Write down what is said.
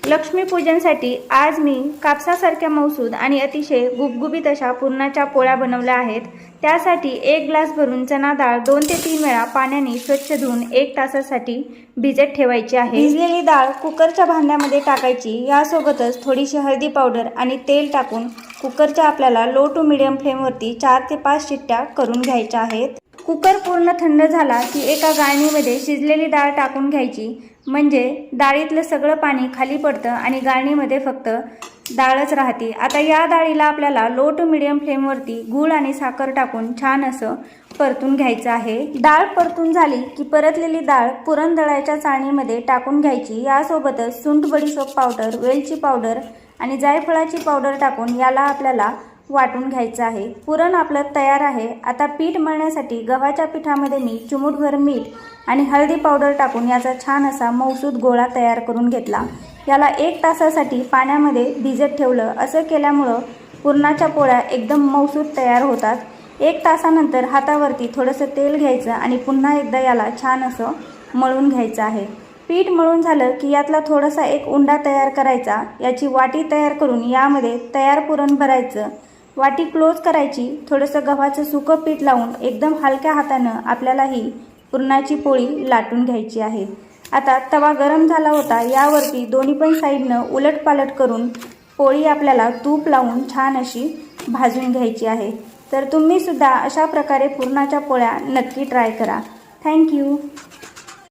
लक्ष्मीपूजनसाठी आज मी कापसासारख्या मऊसूद आणि अतिशय गुबगुबीत अशा पुरणाच्या पोळ्या बनवल्या आहेत। त्यासाठी 1 ग्लास भरून चना डाळ 2 ते 3 वेळा पाण्याने स्वच्छ धुवून 1 तासासाठी भिजत ठेवायची आहे। भिजलेली डाळ कुकरच्या भांड्यामध्ये टाकायची। यासोबतच थोडीशी हळदी पावडर आणि तेल टाकून कुकरच्या आपल्याला लो टू मीडियम फ्लेमवरती 4 ते 5 शिट्ट्या करून घ्यायच्या आहेत। कुकर पूर्ण थंड झाला की एका गाळणीमध्ये शिजलेली डाळ टाकून घ्यायची, म्हणजे डाळीतलं सगळं पाणी खाली पडतं आणि गाळणीमध्ये फक्त डाळच राहते। आता या डाळीला आपल्याला लो टू मीडियम फ्लेमवरती गूळ आणि साखर टाकून छान असं परतून घ्यायचं आहे। डाळ परतून झाली की परतलेली डाळ पुरण दळायच्या चाळणीमध्ये टाकून घ्यायची। यासोबतच सुंठ बडीशोप पावडर, वेलची पावडर आणि जायफळाची पावडर टाकून याला आपल्याला वाटून घ्यायचं आहे। पुरण आपलं तयार आहे। आता पीठ मळण्यासाठी गव्हाच्या पिठामध्ये मी चिमूटभर मीठ आणि हळदी पावडर टाकून याचा छान असा मऊसूद गोळा तयार करून घेतला। याला 1 तासासाठी पाण्यामध्ये भिजत ठेवलं। असं केल्यामुळं पुरणाच्या पोळ्या एकदम मऊसूद तयार होतात। 1 तासानंतर हातावरती थोडंसं तेल घ्यायचं आणि पुन्हा एकदा याला छान असं मळून घ्यायचं आहे। पीठ मळून झालं की यातला थोडासा एक उंडा तयार करायचा। याची वाटी तयार करून यामध्ये तयार पुरण भरायचं। वाटी क्लोज करायची। थोडंसं गव्हाचं सुकं पीठ लावून एकदम हलक्या हातानं आपल्याला ही पुरणाची पोळी लाटून घ्यायची आहे। आता तवा गरम झाला होता, यावरती दोन्ही पण साईडनं उलटपालट करून पोळी आपल्याला तूप लावून छान अशी भाजून घ्यायची आहे। तर तुम्ही सुद्धा अशा प्रकारे पुरणाच्या पोळ्या नक्की ट्राय करा। थँक्यू।